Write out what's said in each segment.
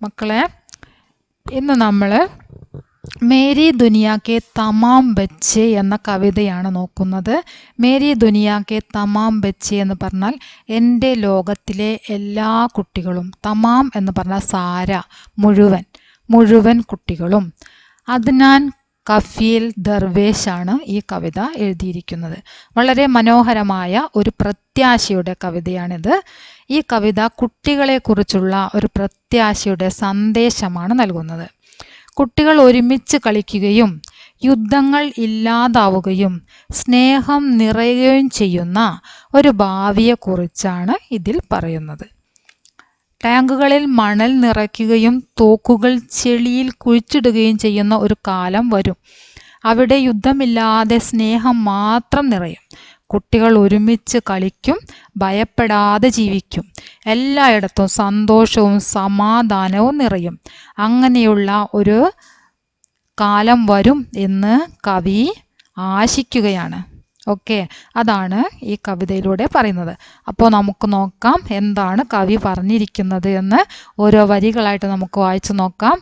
മക്കളെ, ഇന്ന് നമ്മൾ മേരി ദുനിയാ കെ തമാം ബച്ചെ എന്ന കവിതയാണ് നോക്കുന്നത്. മേരി ദുനിയാ കെ തമാം ബച്ചെ എന്ന് പറഞ്ഞാൽ എൻ്റെ ലോകത്തിലെ എല്ലാ കുട്ടികളും. തമാം എന്ന് പറഞ്ഞാൽ സാര, മുഴുവൻ കുട്ടികളും. അദ്നാൻ കഫീൽ ദർവേഷാണ് ഈ കവിത എഴുതിയിരിക്കുന്നത്. വളരെ മനോഹരമായ ഒരു പ്രത്യാശയുടെ കവിതയാണിത്. ഈ കവിത കുട്ടികളെക്കുറിച്ചുള്ള ഒരു പ്രത്യാശയുടെ സന്ദേശമാണ് നൽകുന്നത്. കുട്ടികൾ ഒരുമിച്ച് കളിക്കുകയും യുദ്ധങ്ങൾ ഇല്ലാതാവുകയും സ്നേഹം നിറയുകയും ചെയ്യുന്ന ഒരു ഭാവിയെക്കുറിച്ചാണ് ഇതിൽ പറയുന്നത്. ടാങ്കുകളിൽ മണൽ നിറയ്ക്കുകയും തോക്കുകൾ ചെളിയിൽ കുഴിച്ചിടുകയും ചെയ്യുന്ന ഒരു കാലം വരും. അവിടെ യുദ്ധമില്ലാതെ സ്നേഹം മാത്രം നിറയും. കുട്ടികൾ ഒരുമിച്ച് കളിക്കും, ഭയപ്പെടാതെ ജീവിക്കും. എല്ലായിടത്തും സന്തോഷവും സമാധാനവും നിറയും. അങ്ങനെയുള്ള ഒരു കാലം വരും എന്ന് കവി ആശിക്കുകയാണ്. ഓക്കെ, അതാണ് ഈ കവിതയിലൂടെ പറയുന്നത്. അപ്പോൾ നമുക്ക് നോക്കാം എന്താണ് കവി പറഞ്ഞിരിക്കുന്നത് എന്ന്. ഓരോ വരികളായിട്ട് നമുക്ക് വായിച്ചു നോക്കാം.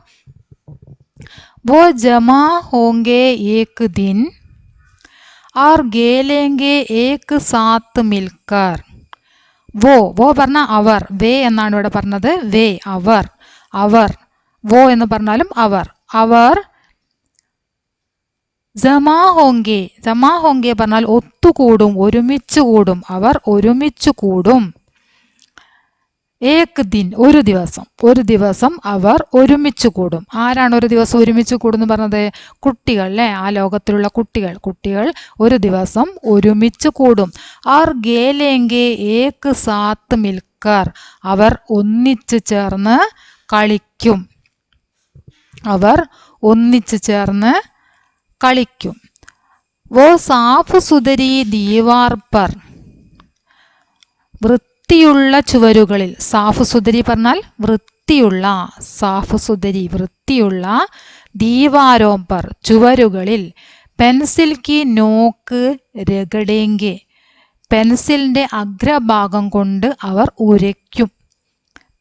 वो जमा होंगे एक दिन और खेलेंगे एक साथ मिलकर. वो പറഞ്ഞ അവർ, വേ എന്നാണ് ഇവിടെ പറഞ്ഞത്. വേ അവർ, വോ എന്ന് പറഞ്ഞാലും അവർ ജമാ ഹോങ്കെ പറഞ്ഞാൽ ഒത്തുകൂടും, ഒരുമിച്ച് കൂടും. അവർ ഒരുമിച്ച് കൂടും. ഏക് ദിൻ ഒരു ദിവസം അവർ ഒരുമിച്ച് കൂടും. ആരാണ് ഒരു ദിവസം ഒരുമിച്ച് കൂടുന്നു പറഞ്ഞത്? കുട്ടികൾ അല്ലേ? ആ ലോകത്തിലുള്ള കുട്ടികൾ ഒരു ദിവസം ഒരുമിച്ച് കൂടും. ആർ ഗേലേങ്കെ ഏക് സാത്ത് മിൽക്കർ, അവർ ഒന്നിച്ചു ചേർന്ന് കളിക്കും. വോ സാഫ് സുതരി ദീവാർ പർ, വൃത്തിയുള്ള ചുവരുകളിൽ. സാഫ് സുതരി പറഞ്ഞാൽ വൃത്തിയുള്ള, വൃത്തിയുള്ള. ദീവാരോം പർ ചുവരുകളിൽ. പെൻസിൽ കി നോക്ക് രഗടേങ്കെ, പെൻസിലിന്റെ അഗ്രഭാഗം കൊണ്ട് അവർ ഉരയ്ക്കും.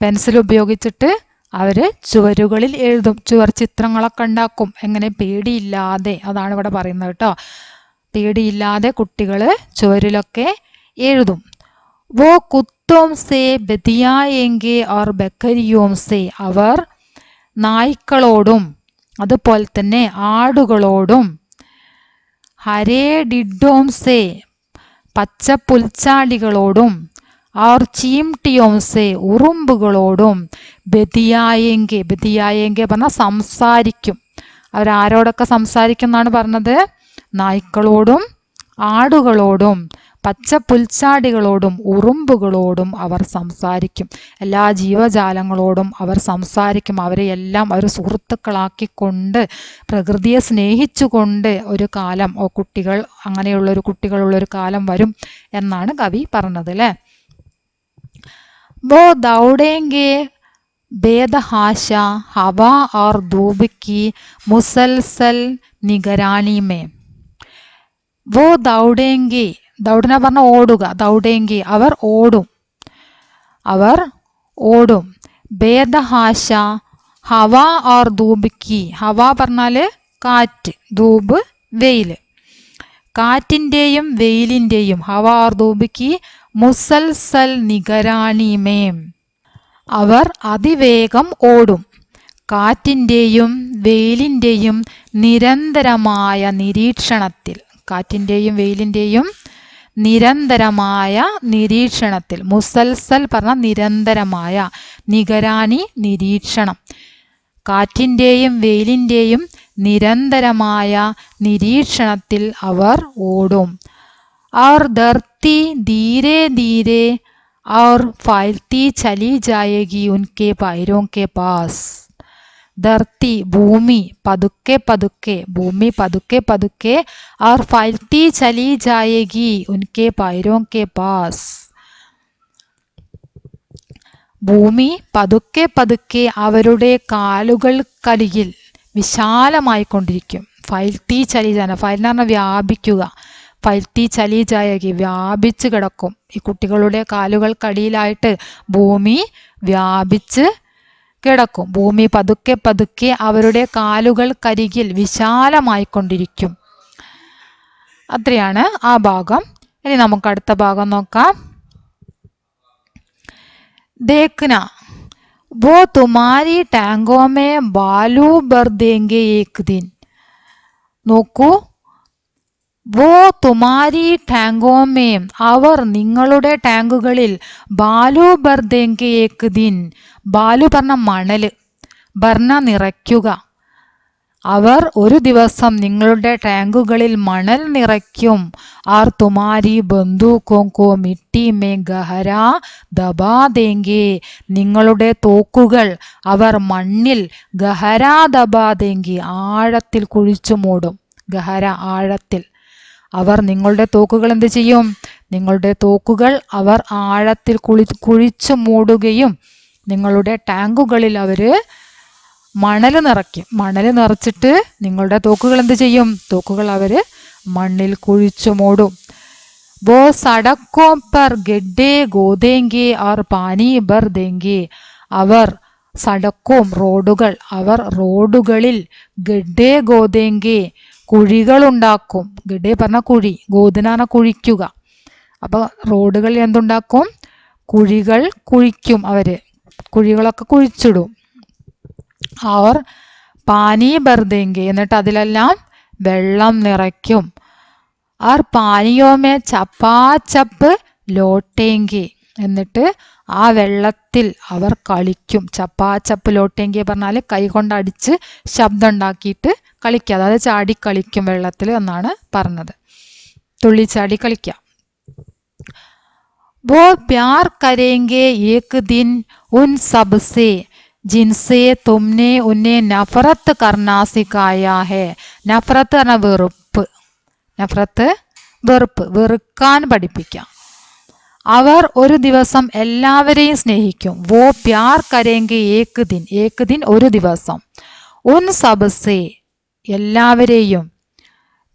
പെൻസിൽ ഉപയോഗിച്ചിട്ട് അവര് ചുവരുകളിൽ എഴുതും, ചുവർ ചിത്രങ്ങളൊക്കെ ഉണ്ടാക്കും. എങ്ങനെ? പേടിയില്ലാതെ. അതാണ് ഇവിടെ പറയുന്നത് കേട്ടോ. പേടിയില്ലാതെ കുട്ടികള് ചുവരിലൊക്കെ എഴുതും. വോ കുത്തോം സേ ബദിയായെങ്കെ ഓർ ബക്കരിയോം സേ, അവർ നായ്ക്കളോടും അതുപോലെ തന്നെ ആടുകളോടും, ഹരേ ഡിഡോം സേ പച്ച പുൽച്ചാടികളോടും, और ചീംട്ടിയോം സേ ഉറുമ്പുകളോടും, ബദിയായെങ്കെ പറഞ്ഞാൽ സംസാരിക്കും. അവരാരോടൊക്കെ സംസാരിക്കും എന്നാണ് പറഞ്ഞത്? നായ്ക്കളോടും ആടുകളോടും പച്ച പുൽച്ചാടികളോടും ഉറുമ്പുകളോടും അവർ സംസാരിക്കും. എല്ലാ ജീവജാലങ്ങളോടും അവർ സംസാരിക്കും. അവരെ എല്ലാം അവർ സുഹൃത്തുക്കളാക്കിക്കൊണ്ട് പ്രകൃതിയെ സ്നേഹിച്ചുകൊണ്ട് ഒരു കാലം, കുട്ടികൾ അങ്ങനെയുള്ളൊരു കുട്ടികളുള്ളൊരു കാലം വരും എന്നാണ് കവി പറഞ്ഞത് അല്ലേ. वो दौड़ेंगे बेतहाशा हवा और धूप की मुसलसल निगरानी में. वो दौड़ेंगे, ദൗഡന പറഞ്ഞ ഓടുക. ദൗഡേങ്കി അവർ ഓടും. ബേദഹാശ ഹവ ഓർ ധൂബിക്കി, ഹവ പറഞ്ഞാല് കാറ്റ്, ധൂബ് വെയില്. കാറ്റിന്റെയും വെയിലിന്റെയും, ഹവ ഓർ ധൂബിക്കി മുസൽസൽ നിഗരാണിമേം, അവർ അതിവേഗം ഓടും. കാറ്റിന്റെയും വെയിലിന്റെയും നിരന്തരമായ നിരീക്ഷണത്തിൽ, കാറ്റിന്റെയും വെയിലിന്റെയും നിരന്തരമായ നിരീക്ഷണത്തിൽ. മുസൽസൽ പറഞ്ഞ നിരന്തരമായ, നിഗരാണി നിരീക്ഷണം. കാറ്റിന്റെയും വെയിലിന്റെയും നിരന്തരമായ നിരീക്ഷണത്തിൽ അവർ ഓടും. और धरती धीरे धीरे और फैलती चली जाएगी उनके पैरों के पास. धरती ഭൂമി പതുക്കെ പതുക്കെ और फैलती चली जाएगी उनके पैरों के पास. ഭൂമി പതുക്കെ അവരുടെ കാലുകൾക്കരികിൽ വിശാലമായിക്കൊണ്ടിരിക്കും. ഫൈൽത്തി ചലിജാന, ഫൈൽ എന്ന് പറഞ്ഞാൽ വ്യാപിക്കുക. ഫൈൽത്തി ചലിജായകി വ്യാപിച്ച് കിടക്കും. ഈ കുട്ടികളുടെ കാലുകൾക്കടിയിലായിട്ട് ഭൂമി വ്യാപിച്ച് കിടക്കും. ഭൂമി പതുക്കെ പതുക്കെ അവരുടെ കാലുകൾക്കരികിൽ വിശാലമായിക്കൊണ്ടിരിക്കും. അത്രയാണ് ആ ഭാഗം. ഇനി നമുക്ക് അടുത്ത ഭാഗം നോക്കാം. देखना वो तुम्हारी टैंगों में बालू भर देंगे एक दिन. നോക്കൂ, വോ തുമാരി ടാങ്കോമേം, അവർ നിങ്ങളുടെ ടാങ്കുകളിൽ ബാലു ഭർ ദേങ്കെ ഏക് ദിൻ. ബാലു പറഞ്ഞ മണല്, ഭർണ നിറയ്ക്കുക. അവർ ഒരു ദിവസം നിങ്ങളുടെ ടാങ്കുകളിൽ മണൽ നിറയ്ക്കും. ആർ തുമാരി ബന്ദൂക്കോം കോ മിട്ടി മേ ഗഹരാ ദബാ ദേങ്കെ. നിങ്ങളുടെ തോക്കുകൾ അവർ മണ്ണിൽ ഗഹരാ ദബാ ദേങ്കെ, ആഴത്തിൽ കുഴിച്ചു മൂടും. ഗഹര, ആഴത്തിൽ. അവർ നിങ്ങളുടെ തോക്കുകൾ എന്ത് ചെയ്യും? നിങ്ങളുടെ തോക്കുകൾ അവർ ആഴത്തിൽ കുഴിച്ചു മൂടുകയും നിങ്ങളുടെ ടാങ്കുകളിൽ അവർ മണൽ നിറയ്ക്കും. മണൽ നിറച്ചിട്ട് നിങ്ങളുടെ തോക്കുകൾ എന്ത് ചെയ്യും? തോക്കുകൾ അവർ മണ്ണിൽ കുഴിച്ചു മൂടും. वो सड़कों पर गड्ढे गोदेंगे और पानी भर देंगे. അവർ സടക്കും, റോഡുകൾ, അവർ റോഡുകളിൽ ഗഡ്ഡേ ഗോദേങ്കെ, കുഴികൾ ഉണ്ടാക്കും. ഗഡ്ഡേ പറഞ്ഞ കുഴി, ഗോദനാണ് കുഴിക്കുക. അപ്പോൾ റോഡുകളിൽ എന്തുണ്ടാക്കും? കുഴികൾ കുഴിക്കും. അവര് കുഴികളൊക്കെ കുഴിച്ചിടും. അവർ പാനി ബർദേങ്കെ, എന്നിട്ട് അതിലെല്ലാം വെള്ളം നിറയ്ക്കും. അവർ പാനിയോമേ ചപ്പാച്ചപ്പ് ലോട്ടേങ്കെ, എന്നിട്ട് ആ വെള്ളത്തിൽ അവർ കളിക്കും. ചപ്പാച്ചപ്പ് ലോട്ടേങ്കെ പറഞ്ഞാൽ കൈ കൊണ്ടടിച്ച് ശബ്ദം ഉണ്ടാക്കിയിട്ട് കളിക്കുക, അതായത് ചാടി കളിക്കും വെള്ളത്തിൽ എന്നാണ് പറഞ്ഞത്. തുള്ളിച്ചാടി കളിക്കാം. वो प्यार करेंगे एक दिन उन सब से जिनसे तुमने उन्हें नफरत करना सिखाया है. നഫറത്ത് എന്ന വെറുപ്പ്, നഫറത്ത് വെറുപ്പ്, വെറുക്കാൻ പഠിപ്പിക്കാം. അവർ ഒരു ദിവസം എല്ലാവരെയും സ്നേഹിക്കും. വോ പ്യാർ കരേങ്കെ ഏക് ദിൻ, ഏക് ദിൻ ഒരു ദിവസം, ഉൻ സബ്സെ എല്ലാവരെയും,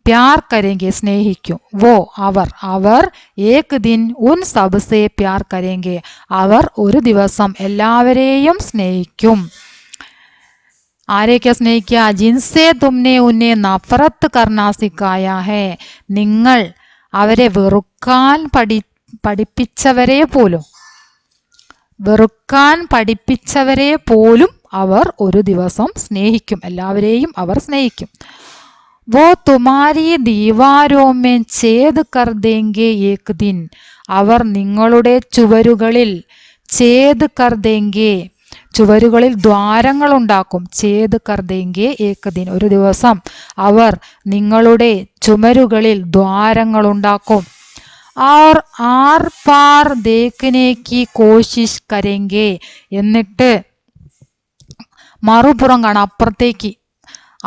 പ്യാർ കരേങ്കെ സ്നേഹിക്കും, വോ അവർ, അവർ ഏക് ദിൻ ഉൻ സബ്സെ പ്യാർ കരേങ്കെ അവർ ഒരു ദിവസം എല്ലാവരെയും സ്നേഹിക്കും. ആരെയൊക്കെ സ്നേഹിക്കുക? ജിൻസെ തുമ്നെ ഉന്നെ നഫറത്ത് കർണാ സിക്കായ ഹേ, നിങ്ങൾ അവരെ വെറുക്കാൻ പഠിപ്പിച്ചവരെ പോലും, വെറുക്കാൻ പഠിപ്പിച്ചവരെ പോലും അവർ ഒരു ദിവസം സ്നേഹിക്കും. എല്ലാവരെയും അവർ സ്നേഹിക്കും. वो तुम्हारी दीवारों में छेद कर देंगे एक दिन. അവർ നിങ്ങളുടെ ചുവരുകളിൽ ഛേദ് കർ ദേങ്കെ, ചുവരുകളിൽ ദ്വാരങ്ങൾ ഉണ്ടാക്കും. ഛേദ് കർ ദേങ്കെ ഏക് ദിൻ, ഒരു ദിവസം അവർ നിങ്ങളുടെ ചുമരുകളിൽ ദ്വാരങ്ങൾ ഉണ്ടാക്കും. और आर पार देखने की कोशिश करेंगे, എന്നിട്ട് മറുപുറം കാണാൻ, അപ്പുറത്തേക്ക്,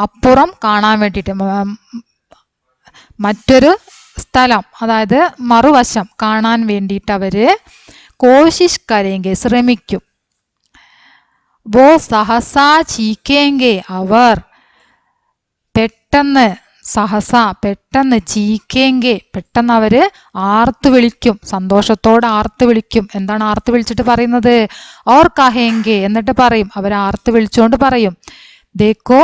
അപ്പുറം കാണാൻ വേണ്ടിയിട്ട്, മറ്റൊരു സ്ഥലം, അതായത് മറുവശം കാണാൻ വേണ്ടിയിട്ട് അവര് കോശിഷ് കരേങ്കെ ശ്രമിക്കും. വോ സഹസാ ചീക്കേങ്കെ, അവർ പെട്ടെന്ന്, സഹസ പെട്ടെന്ന്, ചീക്കേങ്കെ പെട്ടെന്ന് അവര് ആർത്തു വിളിക്കും, സന്തോഷത്തോടെ ആർത്തു വിളിക്കും. എന്താണ് ആർത്തു വിളിച്ചിട്ട് പറയുന്നത്? ഓർ കഹേങ്കെ, എന്നിട്ട് പറയും, അവർ ആർത്തു വിളിച്ചുകൊണ്ട് പറയും, ദേക്കോ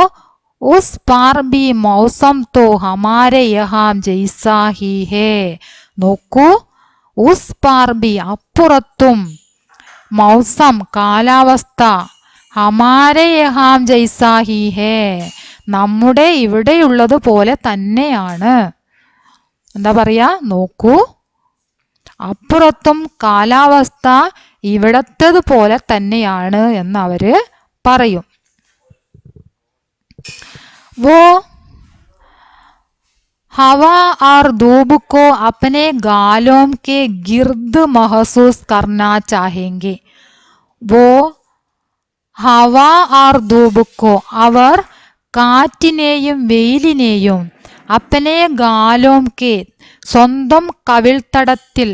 ഉസ് പാർ ബി മൗസം തോ ഹമാരെ യഹാം ജൈസാ ഹി ഹേ. നോക്കൂ, ഉസ് പാർ ബി അപ്പുറത്തും, മൗസം കാലാവസ്ഥ, ഹമാരെ യഹാം ജൈസാ ഹി ഹേ നമ്മുടെ ഇവിടെയുള്ളത് പോലെ തന്നെയാണ്. എന്താ പറയാ? നോക്കൂ, അപ്പുറത്തും കാലാവസ്ഥ ഇവിടത്തേത് പോലെ തന്നെയാണ് എന്ന് അവര് പറയും. वो हवा और धूप को अपने गालों के गिर्द महसूस करना चाहेंगे. वो हवा और धूप को, അവർ കാറ്റിനെയും വെയിലിനെയും, അപ്പനെ ഗാലോം കെ സ്വന്തം കവിൾത്തടത്തിൽ,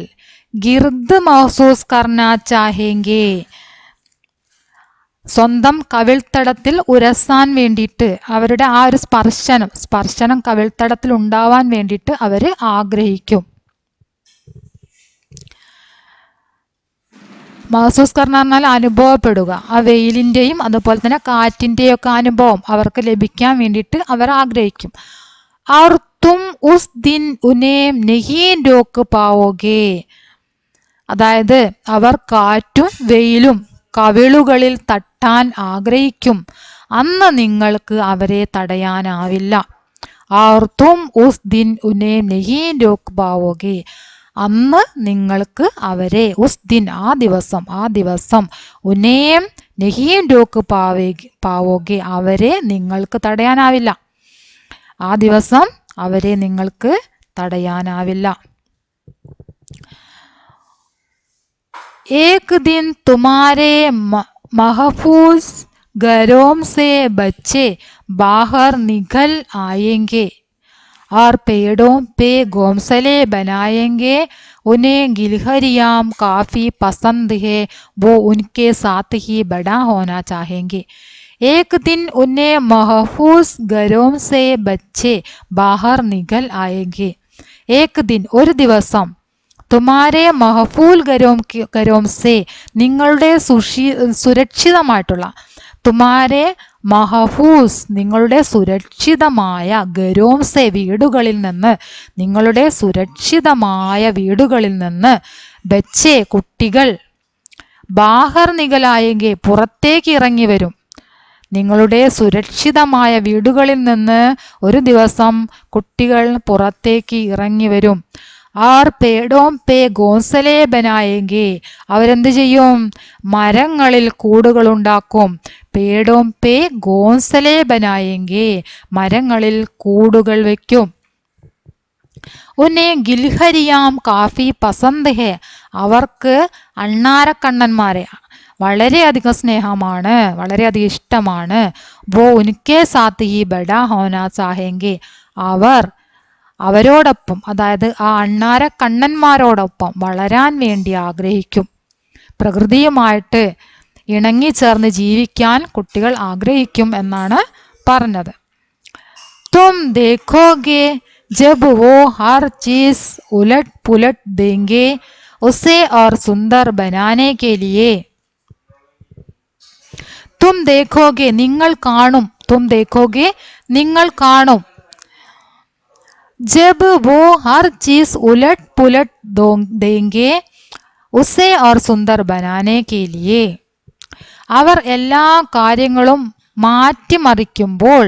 ഗിർദ് മഹസൂസ് കർണാ ചാഹേങ്കെ സ്വന്തം കവിൾത്തടത്തിൽ ഉരസാൻ വേണ്ടിയിട്ട്, അവരുടെ ആ ഒരു സ്പർശനം കവിൾത്തടത്തിൽ ഉണ്ടാവാൻ വേണ്ടിയിട്ട് അവര് ആഗ്രഹിക്കും. മഹസൂസ് കർണ പറഞ്ഞാൽ അനുഭവപ്പെടുക. ആ വെയിലിൻ്റെയും അതുപോലെ തന്നെ കാറ്റിൻ്റെയും ഒക്കെ അനുഭവം അവർക്ക് ലഭിക്കാൻ വേണ്ടിയിട്ട് അവർ ആഗ്രഹിക്കും. और तुम उस दिन उन्हें नहीं रोक पाओगे. അതായത് അവർ കാറ്റും വെയിലും കവിളുകളിൽ തട്ടാൻ ആഗ്രഹിക്കും, അന്ന് നിങ്ങൾക്ക് അവരെ തടയാനാവില്ല. और तुम उस दिन उन्हें नहीं रोक पाओगे. അന്ന് നിങ്ങൾക്ക് അവരെ ഉസ് ദിൻ ആ ദിവസം ഉനേം നെഹീം രോക്ക് പാവോगे അവരെ നിങ്ങൾക്ക് തടയാനാവില്ല. ആ ദിവസം അവരെ നിങ്ങൾക്ക് തടയാനാവില്ല. एक दिन तुम्हारे महफूज घरों से बच्चे बाहर निकल आएंगे और पेड़ों पे घोंसले बनाएंगे. उन्हें गिलहरियाँ काफ़ी पसंद है, वो उनके साथ ही बड़ा होना चाहेंगे. एक दिन उन्हें महफूज घरों से बच्चे बाहर निकल आएंगे. एक दिन ഒരു ദിവസം തുമാരെ മഹഫൂൽ ഗരോം സേ നിങ്ങളുടെ സുരക്ഷിതമായിട്ടുള്ള തുമാരെ മഹഫൂസ് നിങ്ങളുടെ സുരക്ഷിതമായ ഗരോംസെ വീടുകളിൽ നിന്ന് നിങ്ങളുടെ സുരക്ഷിതമായ വീടുകളിൽ നിന്ന് ബച്ചെ കുട്ടികൾ ബാഹർ നികലായെങ്കിൽ പുറത്തേക്ക് ഇറങ്ങി വരും. നിങ്ങളുടെ സുരക്ഷിതമായ വീടുകളിൽ നിന്ന് ഒരു ദിവസം കുട്ടികൾ പുറത്തേക്ക് ഇറങ്ങി വരും. ആർ പേടോം പേ ഗോസലേ ബനായെങ്കിൽ അവരെന്ത് ചെയ്യും? മരങ്ങളിൽ കൂടുകളുണ്ടാക്കും. പേടോം പേ ഗോസലേ ബനായെങ്കിൽ മരങ്ങളിൽ കൂടുകൾ വയ്ക്കും. ഉന്നെ ഗിൽഹരിയാം കാഫി പസന്ത് ഹെ അവർക്ക് അണ്ണാരക്കണ്ണന്മാരെ വളരെയധികം സ്നേഹമാണ്, വളരെയധികം ഇഷ്ടമാണ്. വോ ഉൻകെ സാത്ത് ഹി ബഡാ ഹോനാ ചാഹെങ്കി അവരോടൊപ്പം അതായത് ആ അണ്ണാര കണ്ണന്മാരോടൊപ്പം വളരാൻ വേണ്ടി ആഗ്രഹിക്കും. പ്രകൃതിയുമായിട്ട് ഇണങ്ങിച്ചേർന്ന് ജീവിക്കാൻ കുട്ടികൾ ആഗ്രഹിക്കും എന്നാണ് പറഞ്ഞത്. തും ദേഖോഗെ ജബ് വോ ഹർ ചീസ് ഉലട്ട് പുലട്ട് ദേംഗെ ഉസേ और സുന്ദർ ബനാനെ കെ ലിയേ. തും ദേഖോഗെ നിങ്ങൾ കാണും, തും ദേഖോഗെ നിങ്ങൾ കാണും. जब वो हर चीज उलट पुलट देंगे उसे और सुंदर बनाने के लिए അവർ എല്ലാ കാര്യങ്ങളും മാറ്റിമറിക്കുമ്പോൾ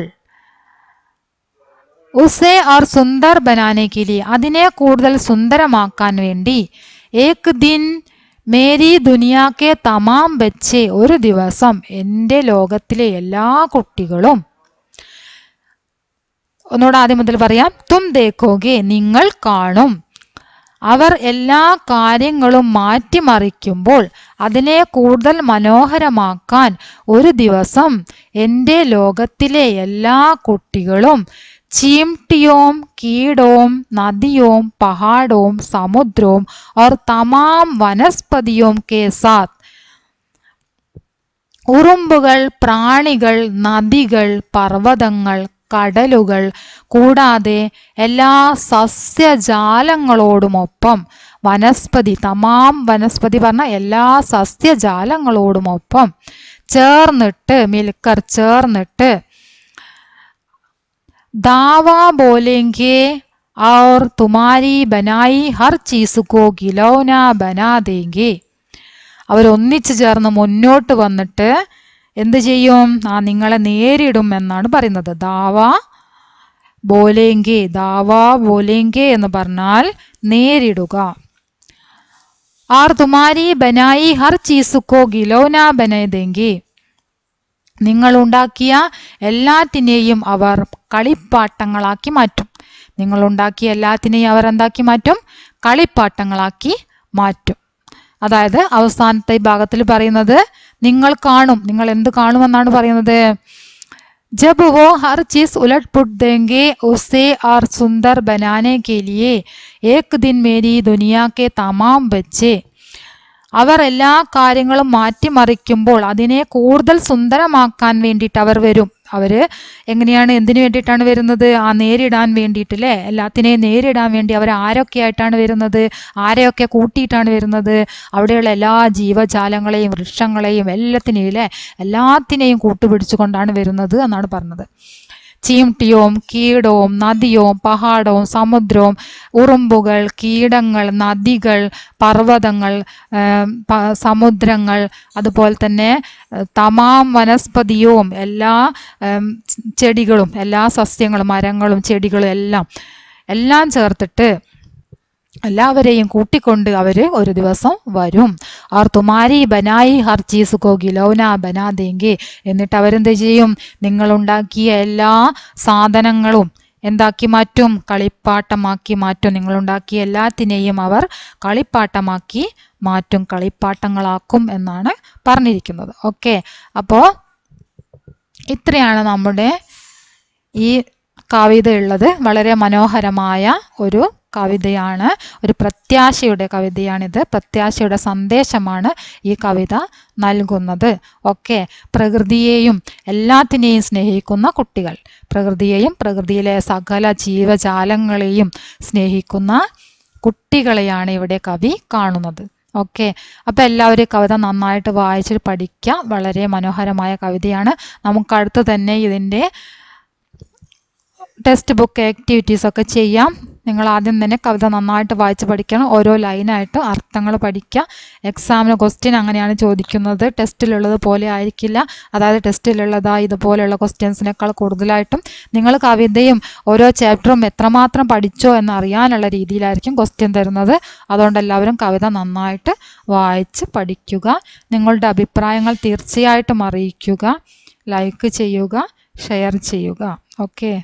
ഉസേ और സുന്ദർ ബനാനെ के लिए അതിനെ കൂടുതൽ സുന്ദരമാക്കാൻ വേണ്ടി एक दिन മേരി ദുനിയാ കെ തമാം ബച്ചെ ഒരു ദിവസം എൻ്റെ ലോകത്തിലെ എല്ലാ കുട്ടികളും ഒന്നുകൂടെ ആദ്യം മുതൽ പറയാം. തും ദേഖോഗെ നിങ്ങൾ കാണും. അവർ എല്ലാ കാര്യങ്ങളും മാറ്റിമറിക്കുമ്പോൾ അതിനെ കൂടുതൽ മനോഹരമാക്കാൻ ഒരു ദിവസം എൻ്റെ ലോകത്തിലെ എല്ലാ കുട്ടികളും ചീംട്ടിയോം കീടോം നദിയോം പഹാഡോം സമുദ്രവും और തമാം വനസ്പതിയോം കെ സാത്ത് ഉറുമ്പുകൾ, പ്രാണികൾ, നദികൾ, പർവ്വതങ്ങൾ, കടലുകൾ കൂടാതെ എല്ലാ സസ്യജാലങ്ങളോടുമൊപ്പം വനസ്പതി തമാം വനസ്പതി പറഞ്ഞ എല്ലാ സസ്യജാലങ്ങളോടുമൊപ്പം ചേർന്നിട്ട് മിൽക്കർ ചേർന്നിട്ട് ദാവാ ബോലെങ്കെ और तुम्हारी बनाई हर चीज को गिलौना बना देंगे. അവരൊന്നിച്ചു ചേർന്ന് മുന്നോട്ട് വന്നിട്ട് എന്ത് ചെയ്യും? നിങ്ങളെ നേരിടും എന്നാണ് പറയുന്നത്. ദാവാ ബോലേങ്കെ എന്ന് പറഞ്ഞാൽ നേരിടുക. ആർ തുമാരി ബനായി ഹർ ചീസ് കോ ഗിലോന ബനേതെങ്കി നിങ്ങൾ ഉണ്ടാക്കിയ എല്ലാത്തിനെയും അവർ കളിപ്പാട്ടങ്ങളാക്കി മാറ്റും. നിങ്ങൾ ഉണ്ടാക്കിയ എല്ലാത്തിനെയും അവർ എന്താക്കി മാറ്റും? കളിപ്പാട്ടങ്ങളാക്കി മാറ്റും. അതായത് അവസാനത്തെ ഭാഗത്തിൽ പറയുന്നത് നിങ്ങൾ കാണും. നിങ്ങൾ എന്ത് കാണുമെന്നാണ് പറയുന്നത്? ജബ് വോ ഹർ ചീസ് ഉലട്ട് പുട്ട് ദേംഗെ ഉസേ और സുന്ദർ ബനാനെ കെ ലിയേ ഏക് ദിൻ മേരി ദുനിയാ കെ തമാം ബച്ചെ അവർ എല്ലാ കാര്യങ്ങളും മാറ്റിമറിക്കുമ്പോൾ അതിനെ കൂടുതൽ സുന്ദരമാക്കാൻ വേണ്ടിയിട്ട് അവർ വരും. അവർ എങ്ങനെയാണ്, എന്തിനു വേണ്ടിയിട്ടാണ് വരുന്നത്? ആ നേരിടാൻ വേണ്ടിയിട്ട് അല്ലേ, എല്ലാത്തിനെയും നേരിടാൻ വേണ്ടി അവർ ആരൊക്കെ ആയിട്ടാണ് വരുന്നത്? ആരെയൊക്കെ കൂട്ടിയിട്ടാണ് വരുന്നത്? അവിടെയുള്ള എല്ലാ ജീവജാലങ്ങളെയും വൃക്ഷങ്ങളെയും എല്ലാത്തിനെയും അല്ലേ, എല്ലാത്തിനെയും കൂട്ടുപിടിച്ചുകൊണ്ടാണ് വരുന്നത് എന്നാണ് പറഞ്ഞത്. ചീംട്ടിയും കീടവും നദിയും പഹാടവും സമുദ്രവും ഉറുമ്പുകൾ, കീടങ്ങൾ, നദികൾ, പർവ്വതങ്ങൾ, സമുദ്രങ്ങൾ, അതുപോലെ തന്നെ തമാം വനസ്പതിയും എല്ലാ ചെടികളും, എല്ലാ സസ്യങ്ങളും, മരങ്ങളും ചെടികളും എല്ലാം ചേർത്തിട്ട് എല്ലാവരെയും കൂട്ടിക്കൊണ്ട് അവർ ഒരു ദിവസം വരും. അവർ തുമാരി ബനായി ഹർ ചീസ് കോ ഗിലൗന ബനാ ദേങ്കെ. എന്നിട്ട് അവരെന്ത് ചെയ്യും? നിങ്ങളുണ്ടാക്കിയ എല്ലാ സാധനങ്ങളും എന്താക്കി മാറ്റും? കളിപ്പാട്ടമാക്കി മാറ്റും. നിങ്ങളുണ്ടാക്കിയ എല്ലാത്തിനെയും അവർ കളിപ്പാട്ടമാക്കി മാറ്റും, കളിപ്പാട്ടങ്ങളാക്കും എന്നാണ് പറഞ്ഞിരിക്കുന്നത്. ഓക്കെ, അപ്പോൾ ഇത്രയാണ് നമ്മുടെ ഈ കവിത ഉള്ളത്. വളരെ മനോഹരമായ ഒരു കവിതയാണ്, ഒരു പ്രത്യാശയുടെ കവിതയാണിത്. പ്രത്യാശയുടെ സന്ദേശമാണ് ഈ കവിത നൽകുന്നത്. ഓക്കെ, പ്രകൃതിയെയും എല്ലാത്തിനെയും സ്നേഹിക്കുന്ന കുട്ടികൾ, പ്രകൃതിയെയും പ്രകൃതിയിലെ സകല ജീവജാലങ്ങളെയും സ്നേഹിക്കുന്ന കുട്ടികളെയാണ് ഇവിടെ കവി കാണുന്നത്. ഓക്കെ, അപ്പോൾ എല്ലാവരും കവിത നന്നായിട്ട് വായിച്ച് പഠിക്കുക. വളരെ മനോഹരമായ കവിതയാണ്. നമുക്കടുത്ത് തന്നെ ഇതിൻ്റെ ടെക്സ്റ്റ് ബുക്ക് ആക്ടിവിറ്റീസ് ഒക്കെ ചെയ്യാം. നിങ്ങൾ ആദ്യം തന്നെ കവിത നന്നായിട്ട് വായിച്ച് പഠിക്കണം. ഓരോ ലൈനായിട്ട് അർത്ഥങ്ങൾ പഠിക്കുക. എക്സാമിന് ക്വസ്റ്റ്യൻ അങ്ങനെയാണ് ചോദിക്കുന്നത്. ടെസ്റ്റിലുള്ളത് പോലെ ആയിരിക്കില്ല. അതായത് ടെസ്റ്റിലുള്ളതാ ഇതുപോലെയുള്ള ക്വസ്റ്റ്യൻസിനേക്കാൾ കൂടുതലായിട്ടും നിങ്ങൾ കവിതയും ഓരോ ചാപ്റ്ററും എത്രമാത്രം പഠിച്ചോ എന്നറിയാനുള്ള രീതിയിലായിരിക്കും ക്വസ്റ്റ്യൻ തരുന്നത്. അതുകൊണ്ട് എല്ലാവരും കവിത നന്നായിട്ട് വായിച്ച് പഠിക്കുക. നിങ്ങളുടെ അഭിപ്രായങ്ങൾ തീർച്ചയായിട്ടും അറിയിക്കുക. ലൈക്ക് ചെയ്യുക, ഷെയർ ചെയ്യുക. ഓക്കെ.